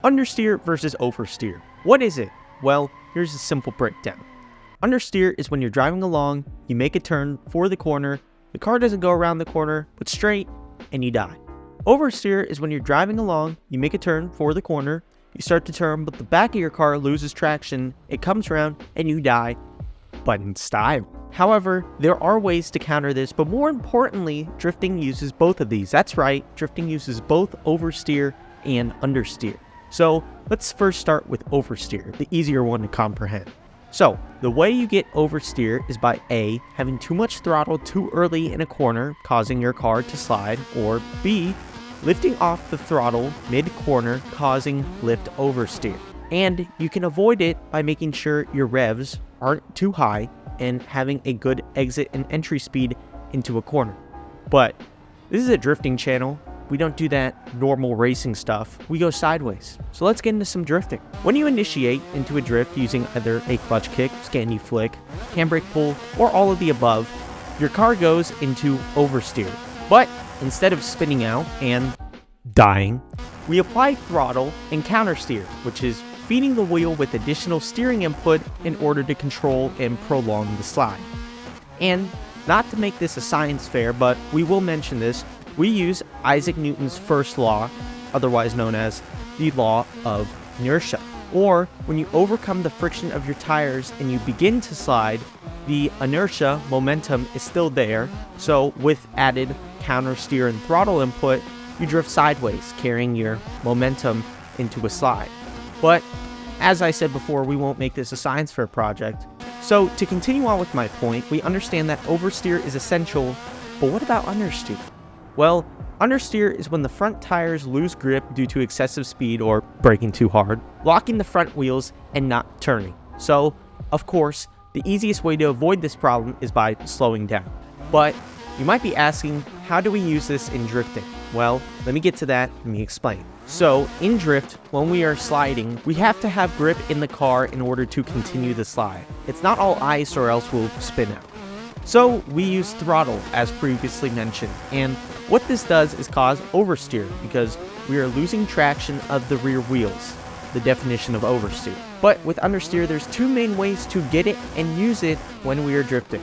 Understeer versus oversteer. What is it? Well, here's a simple breakdown. Understeer is when you're driving along, you make a turn for the corner, the car doesn't go around the corner, but straight, and you die. Oversteer is when you're driving along, you make a turn for the corner, you start to turn, but the back of your car loses traction, it comes around, and you die, but in style. However, there are ways to counter this, but more importantly, drifting uses both of these. That's right, drifting uses both oversteer and understeer. So let's first start with oversteer, the easier one to comprehend. So the way you get oversteer is by A, having too much throttle too early in a corner, causing your car to slide, or B, lifting off the throttle mid-corner, causing lift oversteer. And you can avoid it by making sure your revs aren't too high and having a good exit and entry speed into a corner. But this is a drifting channel. We don't do that normal racing stuff. We go sideways. So let's get into some drifting. When you initiate into a drift using either a clutch kick, scanny flick, handbrake pull, or all of the above, your car goes into oversteer. But instead of spinning out and dying, we apply throttle and countersteer, which is feeding the wheel with additional steering input in order to control and prolong the slide. And not to make this a science fair, but we will mention this, we use Isaac Newton's first law, otherwise known as the law of inertia. Or when you overcome the friction of your tires and you begin to slide, the inertia momentum is still there. So with added counter steer and throttle input, you drift sideways, carrying your momentum into a slide. But as I said before, we won't make this a science fair project. So to continue on with my point, we understand that oversteer is essential, but what about understeer? Well, understeer is when the front tires lose grip due to excessive speed or braking too hard, locking the front wheels and not turning. So, of course, the easiest way to avoid this problem is by slowing down. But you might be asking, how do we use this in drifting? Well, let me get to that, let me explain. So, in drift, when we are sliding, we have to have grip in the car in order to continue the slide. It's not all ice or else we'll spin out. So we use throttle as previously mentioned, and what this does is cause oversteer because we are losing traction of the rear wheels, the definition of oversteer. But with understeer, there's two main ways to get it and use it when we are drifting.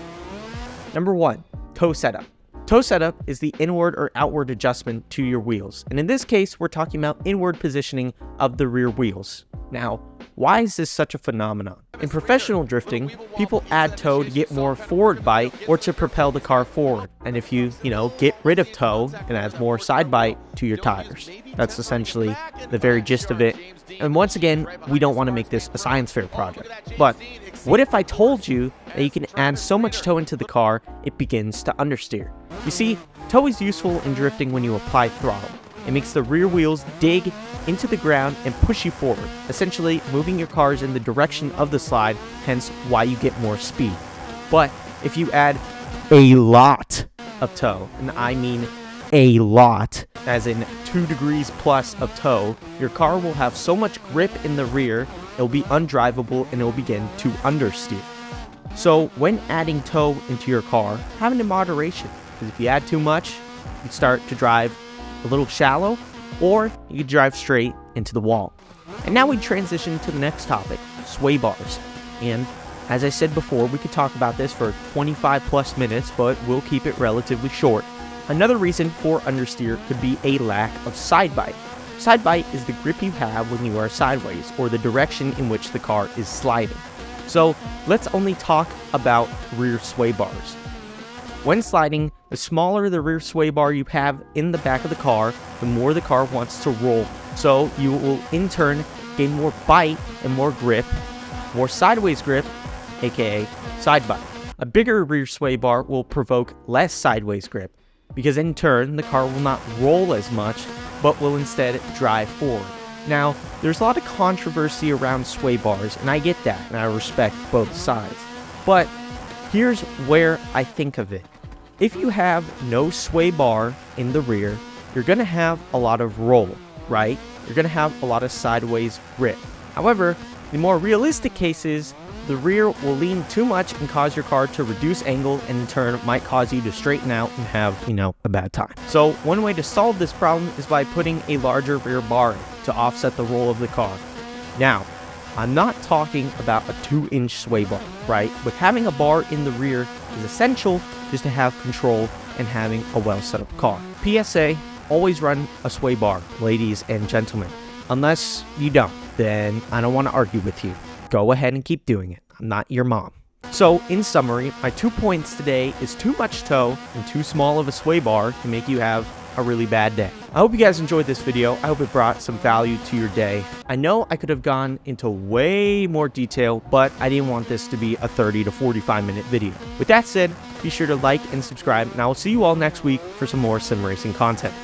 Number one, toe setup. Toe setup is the inward or outward adjustment to your wheels, and in this case, we're talking about inward positioning of the rear wheels. Now, why is this such a phenomenon? In professional drifting, people add toe to get more forward bite or to propel the car forward. And if you get rid of toe, it adds more side bite to your tires. That's essentially the very gist of it. And once again, we don't want to make this a science fair project. But what if I told you that you can add so much toe into the car, it begins to understeer? You see, toe is useful in drifting when you apply throttle. It makes the rear wheels dig into the ground and push you forward, essentially moving your cars in the direction of the slide, hence why you get more speed. But if you add a lot of toe, and I mean a lot, as in 2 degrees plus of toe, your car will have so much grip in the rear, it'll be undrivable and it'll begin to understeer. So when adding toe into your car, have it in moderation, because if you add too much, you start to drive a little shallow, or you could drive straight into the wall. And now we transition to the next topic, sway bars. And as I said before, we could talk about this for 25 plus minutes, but we'll keep it relatively short. Another reason for understeer could be a lack of side bite. Side bite is the grip you have when you are sideways, or the direction in which the car is sliding. So let's only talk about rear sway bars. When sliding, the smaller the rear sway bar you have in the back of the car, the more the car wants to roll. So you will in turn gain more bite and more grip, more sideways grip, aka side bite. A bigger rear sway bar will provoke less sideways grip, because in turn the car will not roll as much, but will instead drive forward. Now, there's a lot of controversy around sway bars, and I get that, and I respect both sides. But here's where I think of it. If you have no sway bar in the rear, you're going to have a lot of roll, right? You're going to have a lot of sideways grip. However, the more realistic case is the rear will lean too much and cause your car to reduce angle, and in turn might cause you to straighten out and have, a bad time. So one way to solve this problem is by putting a larger rear bar in. to offset the roll of the car. Now, I'm not talking about a 2-inch sway bar, right? But having a bar in the rear is essential just to have control and having a well set up car. PSA, always run a sway bar, ladies and gentlemen. Unless you don't, then I don't want to argue with you. Go ahead and keep doing it. I'm not your mom. So, in summary, my 2 points today is too much toe and too small of a sway bar to make you have a really bad day. I hope you guys enjoyed this video. I hope it brought some value to your day. I know I could have gone into way more detail, but I didn't want this to be a 30 to 45 minute video. With that said, be sure to like and subscribe, and I will see you all next week for some more sim racing content.